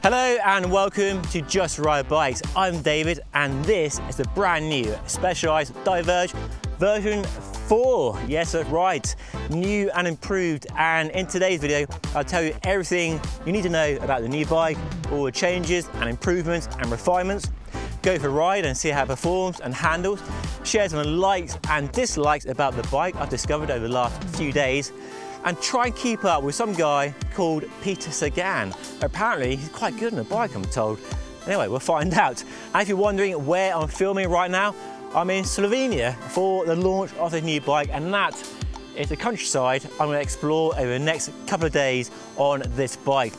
Hello and welcome to Just Ride Bikes. I'm David and this is the brand new Specialized Diverge version 4. Yes, that's right, new and improved. And in today's video, I'll tell you everything you need to know about the new bike, all the changes and improvements and refinements. Go for a ride and see how it performs and handles. Share some likes and dislikes about the bike I've discovered over the last few days. And try and keep up with some guy called Peter Sagan. Apparently, he's quite good on a bike, I'm told. Anyway, we'll find out. And if you're wondering where I'm filming right now, I'm in Slovenia for the launch of the new bike, and that is the countryside I'm going to explore over the next couple of days on this bike.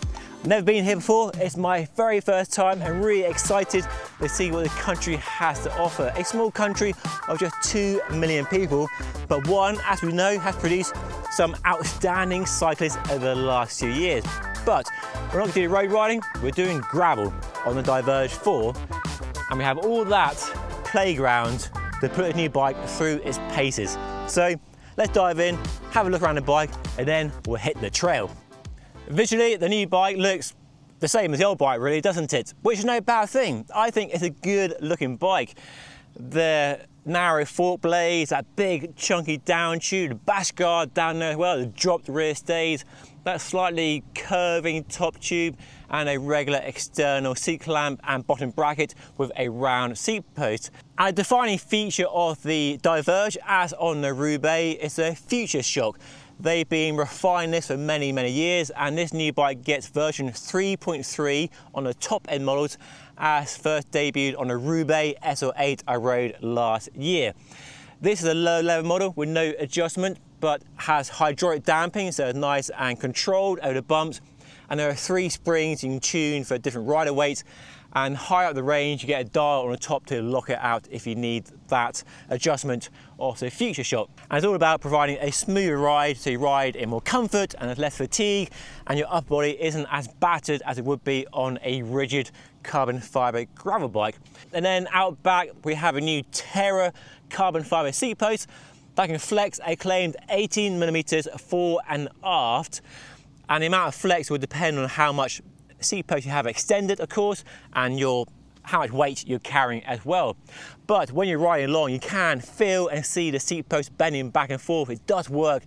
Never been here before, it's my very first time and really excited to see what the country has to offer. A small country of just 2 million people, but one, as we know, has produced some outstanding cyclists over the last few years. But we're not going to do road riding, we're doing gravel on the Diverge 4, and we have all that playground to put a new bike through its paces. So let's dive in, have a look around the bike, and then we'll hit the trail. Visually, the new bike looks the same as the old bike, really, doesn't it? Which is no bad thing. I think it's a good looking bike. The narrow fork blades, that big chunky down tube, the bash guard down there as well, the dropped rear stays, that slightly curving top tube, and a regular external seat clamp and bottom bracket with a round seat post. And a defining feature of the Diverge, as on the Roubaix, is a future shock. They've been refining this for many, many years, and this new bike gets version 3.3 on the top end models, as first debuted on the Roubaix SL8 I rode last year. This is a low level model with no adjustment, but has hydraulic damping, so it's nice and controlled over the bumps. And there are 3 springs you can tune for different rider weights, and higher up the range you get a dial on the top to lock it out if you need that adjustment of the future shock. And it's all about providing a smoother ride, so you ride in more comfort and less fatigue, and your upper body isn't as battered as it would be on a rigid carbon fibre gravel bike. And then out back we have a new Tyre carbon fibre seat post that can flex a claimed 18mm fore and aft, and the amount of flex will depend on how much seat post you have extended, of course, and how much weight you're carrying as well. But when you're riding along, you can feel and see the seat post bending back and forth. It does work,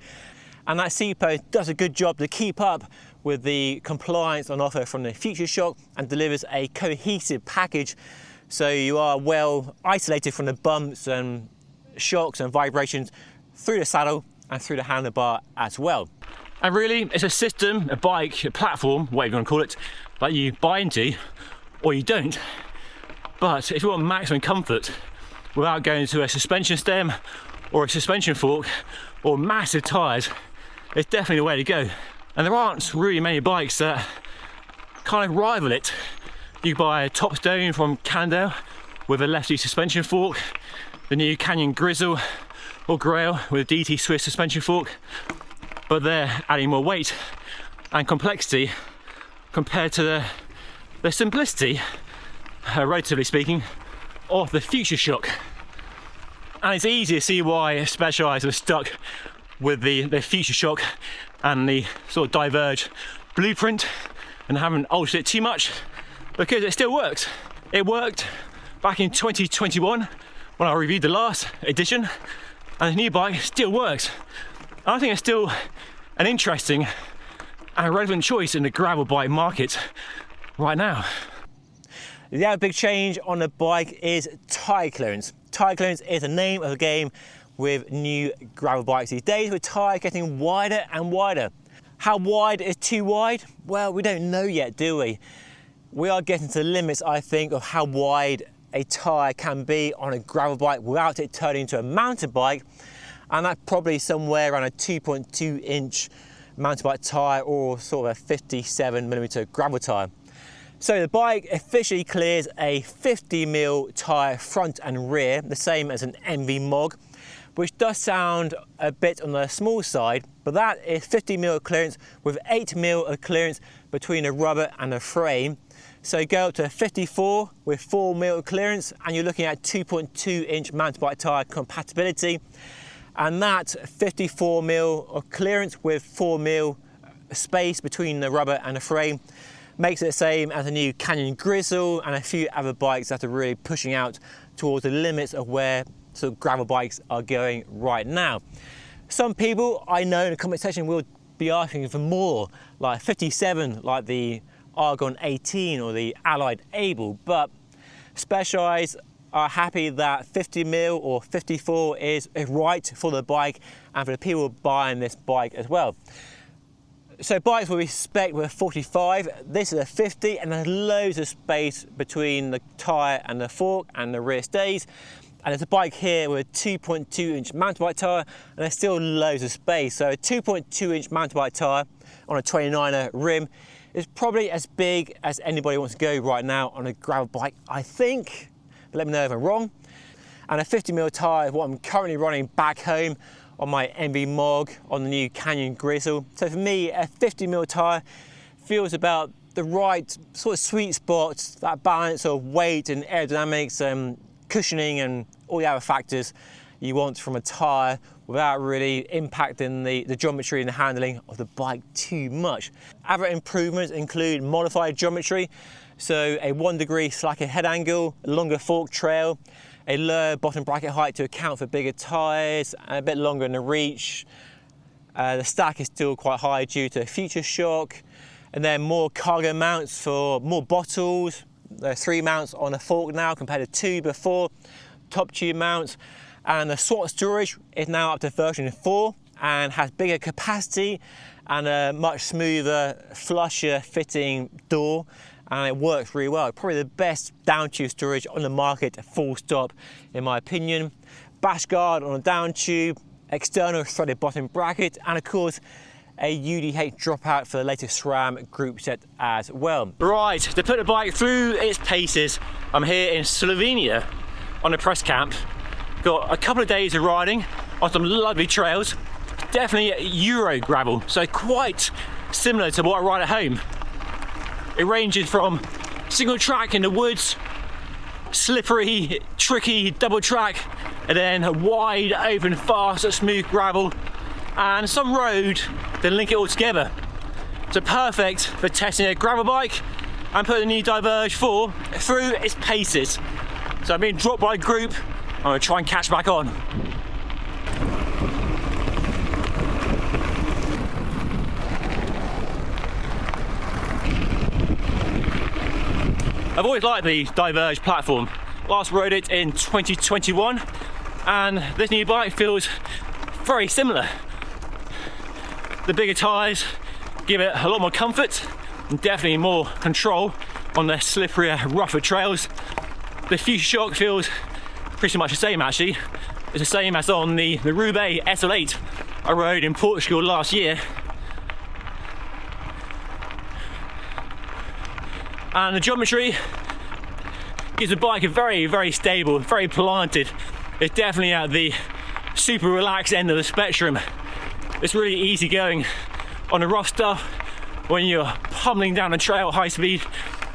and that seat post does a good job to keep up with the compliance on offer from the future shock and delivers a cohesive package, so you are well isolated from the bumps and shocks and vibrations through the saddle and through the handlebar as well. And really, it's a system, a bike, a platform, whatever you want to call it, that you buy into or you don't. But if you want maximum comfort without going to a suspension stem or a suspension fork or massive tyres, it's definitely the way to go. And there aren't really many bikes that kind of rival it. You buy a Topstone from Cannondale with a lefty suspension fork, the new Canyon Grizzle or Grail with a DT Swiss suspension fork, but they're adding more weight and complexity compared to the simplicity, relatively speaking, of the future shock. And it's easy to see why Specialized was stuck with the future shock and the sort of Diverge blueprint and haven't altered it too much, because it still works. It worked back in 2021 when I reviewed the last edition, and the new bike still works. I think it's still an interesting and relevant choice in the gravel bike market right now. The other big change on the bike is tyre clearance. Tyre clearance is the name of the game with new gravel bikes these days, with tyres getting wider and wider. How wide is too wide? Well, we don't know yet, do we? We are getting to the limits, I think, of how wide a tyre can be on a gravel bike without it turning into a mountain bike. And that's probably somewhere around a 2.2 inch mountain bike tyre or sort of a 57mm gravel tyre. So the bike officially clears a 50mm tyre front and rear, the same as an MV Mog, which does sound a bit on the small side, but that is 50mm clearance with 8mm of clearance between the rubber and the frame. So you go up to 54 with 4mm clearance, and you're looking at 2.2 inch mountain bike tyre compatibility. And that 54mm of clearance with 4mm space between the rubber and the frame Makes it the same as the new Canyon Grizzle and a few other bikes that are really pushing out towards the limits of where sort of gravel bikes are going right now. Some people I know in the comment section will be asking for more, like 57, like the Argon 18 or the Allied Able, but Specialized are happy that 50mm or 54 is right for the bike and for the people buying this bike as well. So bikes will be spec'd with a 45, this is a 50, and there's loads of space between the tyre and the fork and the rear stays. And there's a bike here with a 2.2-inch mountain bike tyre, and there's still loads of space. So a 2.2-inch mountain bike tyre on a 29er rim is probably as big as anybody wants to go right now on a gravel bike, I think. But let me know if I'm wrong. And a 50mm tyre is what I'm currently running back home on my MV Mog on the new Canyon Grizzle. So for me, a 50mm tyre feels about the right sort of sweet spot, that balance of weight and aerodynamics, cushioning and all the other factors you want from a tyre without really impacting the geometry and the handling of the bike too much. Other improvements include modified geometry, so a 1 degree slacker head angle, a longer fork trail, a lower bottom bracket height to account for bigger tyres, and a bit longer in the reach. The stack is still quite high due to future shock, and then more cargo mounts for more bottles. There are 3 mounts on a fork now compared to 2 before, top tube mounts, and the SWAT storage is now up to version 4 and has bigger capacity and a much smoother, flusher fitting door, and it works really well. Probably the best down tube storage on the market, full stop, in my opinion. Bash guard on a down tube, external threaded bottom bracket, and of course a UDH dropout for the latest SRAM group set as well. Right, to put the bike through its paces, I'm here in Slovenia on a press camp. Got a couple of days of riding on some lovely trails, definitely Euro gravel, so quite similar to what I ride at home. It ranges from single track in the woods, slippery, tricky double track, and then a wide open, fast, smooth gravel, and some road to link it all together. So perfect for testing a gravel bike and putting the new Diverge 4 through its paces. So I'm being dropped by a group, I'm going to try and catch back on. I've always liked the Diverge platform. Last rode it in 2021, and this new bike feels very similar. The bigger tyres give it a lot more comfort and definitely more control on the slipperier, rougher trails. The future shock feels pretty much the same actually. It's the same as on the Roubaix SL8 I rode in Portugal last year. And the geometry gives the bike a very, very stable, very planted. It's definitely at the super relaxed end of the spectrum. It's really easy going on the rough stuff. When you're pummeling down a trail at high speed,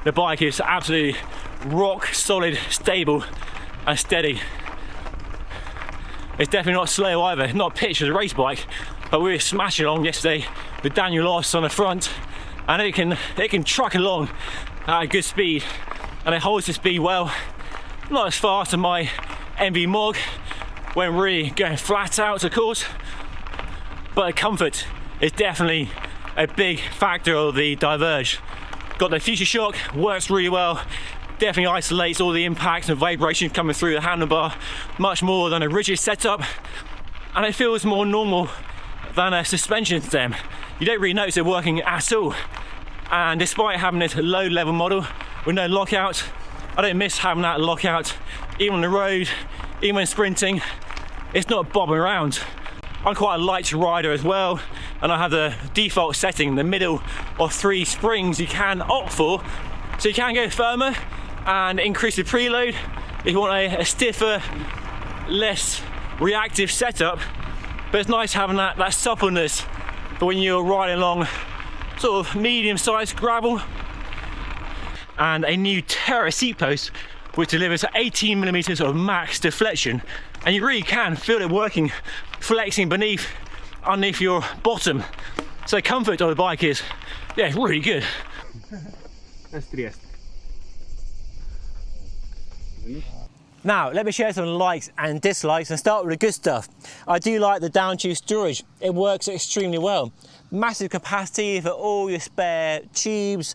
the bike is absolutely rock solid, stable and steady. It's definitely not slow either. It's not pitched as a race bike, but we were smashing along yesterday with Daniel Loss on the front, and it can truck along at a good speed, and it holds the speed well. Not as fast as my MV Mog when really going flat out, of course, but the comfort is definitely a big factor of the Diverge. Got the future shock, works really well, definitely isolates all the impacts and vibrations coming through the handlebar much more than a rigid setup, and it feels more normal than a suspension stem. You don't really notice it working at all. And despite having this low level model with no lockout, I don't miss having that lockout even on the road, even when sprinting. It's not bobbing around. I'm quite a light rider as well, and I have the default setting, the middle of 3 springs you can opt for, so you can go firmer and increase the preload if you want a stiffer, less reactive setup. But it's nice having that suppleness for when you're riding along sort of medium-sized gravel. And a new Tyre seat post which delivers 18mm of max deflection, and you really can feel it working, flexing underneath your bottom. So comfort of the bike is, yeah, really good. Now, let me share some likes and dislikes and start with the good stuff. I do like the down tube storage. It works extremely well. Massive capacity for all your spare tubes,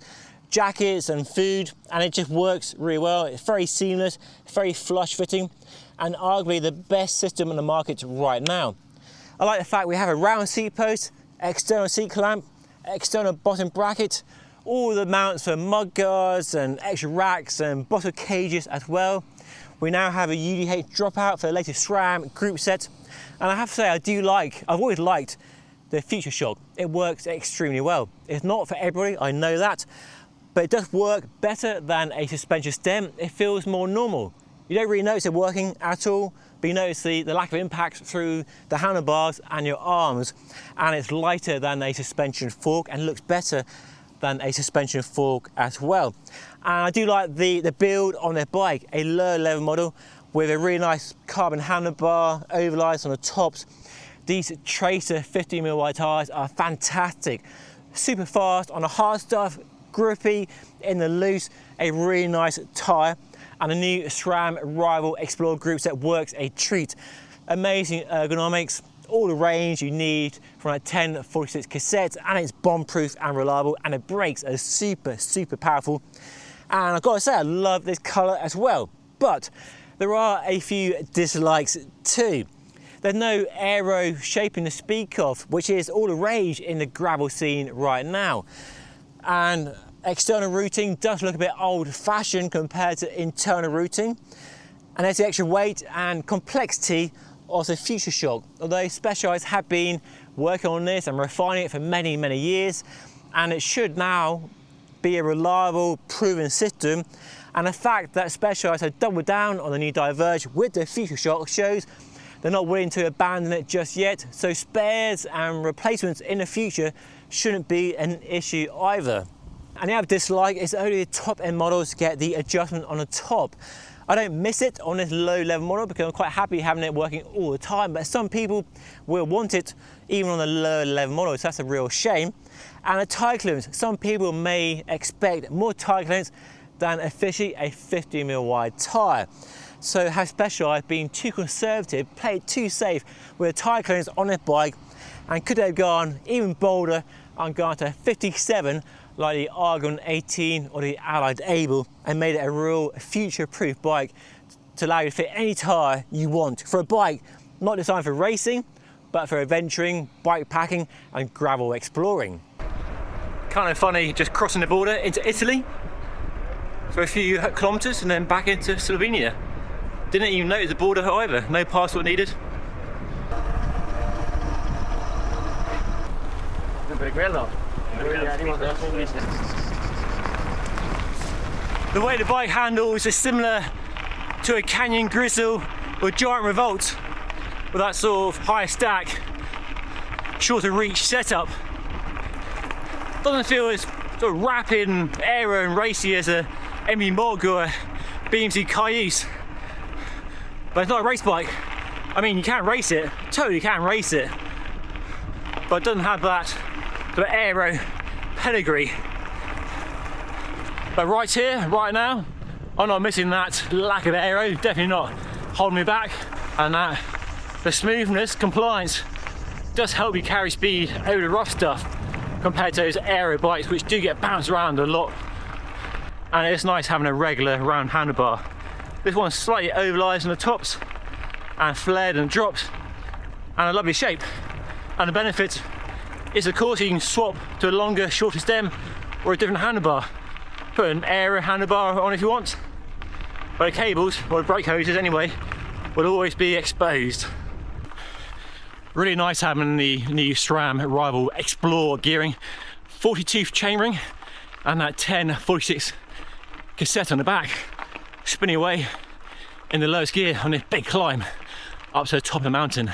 jackets and food, and it just works really well. It's very seamless, very flush fitting, and arguably the best system on the market right now. I like the fact we have a round seat post, external seat clamp, external bottom bracket, all the mounts for mud guards and extra racks and bottle cages as well. We now have a UDH dropout for the latest SRAM group set. And I have to say, I've always liked the Future Shock. It works extremely well. It's not for everybody, I know that, but it does work better than a suspension stem. It feels more normal. You don't really notice it working at all, but you notice the lack of impact through the handlebars and your arms, and it's lighter than a suspension fork and looks better than a suspension fork as well. And I do like the build on their bike, a lower level model with a really nice carbon handlebar, overlights on the tops. These Tracer 50mm wide tyres are fantastic. Super fast on the hard stuff, grippy in the loose, a really nice tyre. And a new SRAM Rival Explorer group set works a treat. Amazing ergonomics, all the range you need from a 1046 cassette, and it's bomb-proof and reliable, and the brakes are super powerful. And I've got to say, I love this colour as well. But there are a few dislikes too. There's no aero shaping to speak of, which is all the rage in the gravel scene right now. And external routing does look a bit old-fashioned compared to internal routing. And there's the extra weight and complexity of the Future Shock. Although Specialized have been working on this and refining it for many years, and it should now be a reliable, proven system. And the fact that Specialized have doubled down on the new Diverge with the Future Shock shows they're not willing to abandon it just yet. So spares and replacements in the future shouldn't be an issue either. And the other dislike is only the top end models get the adjustment on the top. I don't miss it on this low level model because I'm quite happy having it working all the time, but some people will want it even on the lower level models, so that's a real shame. And the tyre clearance, some people may expect more tyre clearance than officially a 50mm wide tyre. So have Specialized been too conservative, played too safe with a tyre clearance on their bike, and could they have gone even bolder and gone to 57 like the Argon 18 or the Allied Able and made it a real future-proof bike to allow you to fit any tyre you want for a bike not designed for racing but for adventuring, bike packing and gravel exploring. Kind of funny just crossing the border into Italy for a few kilometres and then back into Slovenia. Didn't even notice the border either, no passport needed. The way the bike handles is similar to a Canyon Grizzle or Giant Revolt with that sort of higher stack, shorter reach setup. Doesn't feel as sort of rapid and aero and racy as a MV Morg or a BMC Cayuse, but it's not a race bike. I mean, you can race it, totally can race it, but it doesn't have that sort of aero pedigree. But right here, right now, I'm not missing that lack of aero, definitely not holding me back, and that the smoothness, compliance, does help you carry speed over the rough stuff compared to those aero bikes which do get bounced around a lot. And it's nice having a regular round handlebar. This one's slightly ovalized on the tops and flared and drops, and a lovely shape. And the benefit is, of course, you can swap to a longer, shorter stem or a different handlebar. Put an aero handlebar on if you want, but the cables, or the brake hoses anyway, will always be exposed. Really nice having the new SRAM Rival Explorer gearing, 40-tooth chainring, and that 1046 cassette on the back, spinning away in the lowest gear on this big climb up to the top of the mountain.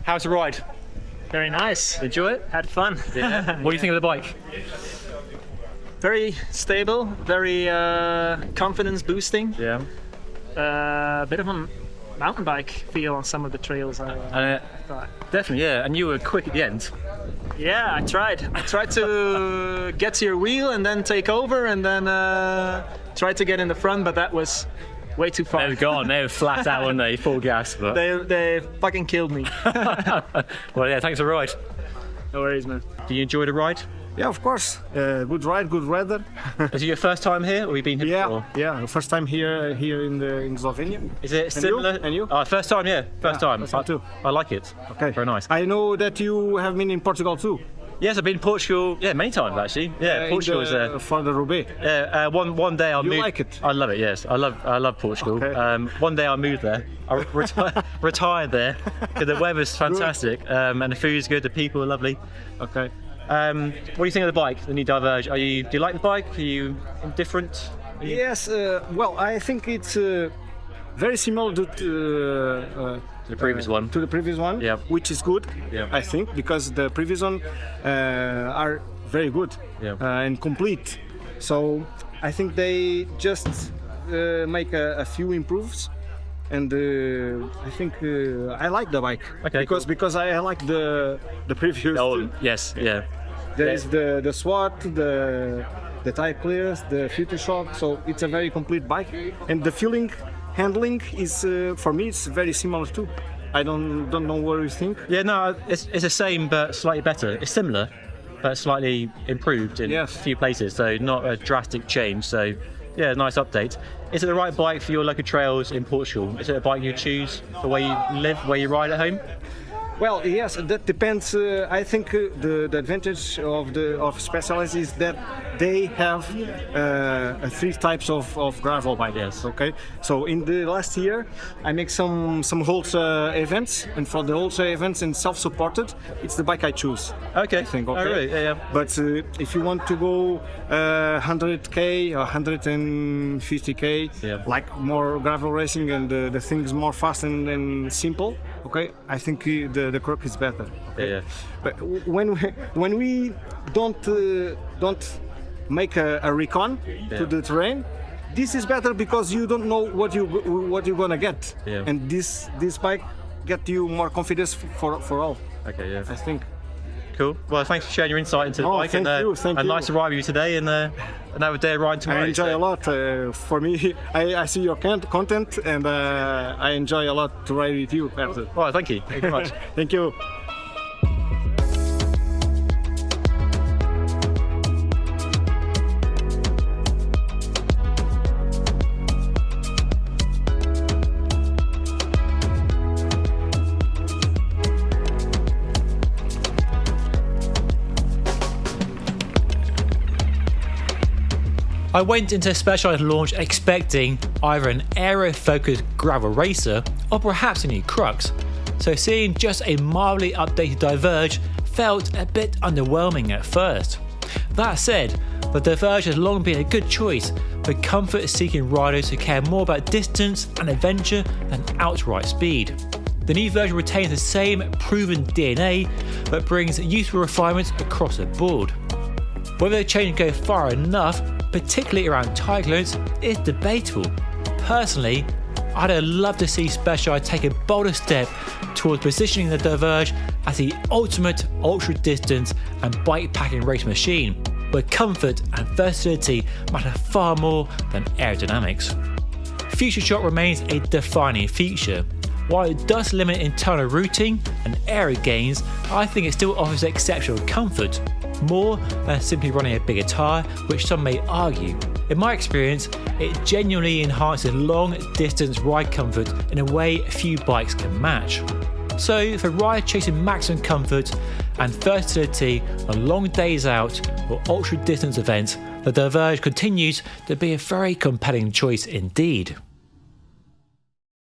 How's the ride? Very nice. Enjoy it? Had fun. Yeah. What do you think of the bike? Very stable, very confidence boosting. Yeah. A bit of a mountain bike feel on some of the trails. I thought. Definitely, yeah. And you were quick at the end. Yeah, I tried. I tried to get to your wheel and then take over and then try to get in the front, but that was way too far. They were gone. They were flat out, weren't they? Full gas. But... They fucking killed me. Well, yeah, thanks for the ride. No worries, man. Do you enjoy the ride? Yeah, of course. Good ride, good weather. Is it your first time here, or have you been here before? Yeah. First time here in Slovenia. Is it similar? And you? First time, yeah. First time. First time too. I like it. Okay. Very nice. I know that you have been in Portugal too. Yes, I've been in Portugal. Yeah, many times actually. Yeah, Portugal is for the Roubaix. one day I'll move. You like it? I love it. Yes, I love Portugal. Okay. One day I'll move there. I'll retire there because the weather's fantastic and the food's good. The people are lovely. Okay. What do you think of the bike, the new Diverge? Do you like the bike? Are you indifferent? Yes. Well, I think it's very similar to The previous one. To the previous one, Yeah. which is good, Yeah. I think, because the previous one are very good Yeah. and complete. So I think they just make a few improves, and I think I like the bike. Okay, because I like the previous. Oh, yes, yeah. There is the SWAT, the tire clears, the future shock. So it's a very complete bike, and the handling is for me it's very similar too. I don't know what you think. Yeah, no, it's the same but slightly better. It's similar, but slightly improved in Yes. a few places. So not a drastic change. So yeah, nice update. Is it the right bike for your local trails in Portugal? Is it a bike you choose for where you live, where you ride at home? Well, yes, that depends. I think the advantage of Specialized is that they have three types of gravel bikes. Yes. Okay. So in the last year, I make some Holsa events, and for the Holsa events and self-supported, it's the bike I choose. Okay. I think. Oh, Okay. really? Yeah. But if you want to go 100k or 150k, Yeah. like more gravel racing and the things more fast and simple, okay, I think the Croc is better. Okay? Yeah. But when we don't make a recon to the terrain, this is better because you don't know what you're gonna get, Yeah. and this bike get you more confidence for all. Okay. Yeah. I think. Cool. Well, thanks for sharing your insight into the bike. Thank you. And nice to ride with you today, and another day of riding tomorrow. I enjoy a lot. For me, I see your content, and I enjoy a lot to ride with you. Well, thank you. Thank you very much. Thank you. I went into Specialized launch expecting either an aero-focused gravel racer or perhaps a new crux, so seeing just a mildly updated Diverge felt a bit underwhelming at first. That said, the Diverge has long been a good choice for comfort-seeking riders who care more about distance and adventure than outright speed. The new version retains the same proven DNA, but brings useful refinements across the board. Whether the change go far enough, particularly around tyre clearance, is debatable. Personally, I'd have loved to see Specialized take a bolder step towards positioning the Diverge as the ultimate ultra distance and bike packing race machine, where comfort and versatility matter far more than aerodynamics. Future shock remains a defining feature. While it does limit internal routing and aero gains, I think it still offers exceptional comfort, more than simply running a bigger tyre, which some may argue. In my experience, it genuinely enhances long distance ride comfort in a way few bikes can match. So for riders chasing maximum comfort and versatility on long days out or ultra distance events, the Diverge continues to be a very compelling choice indeed.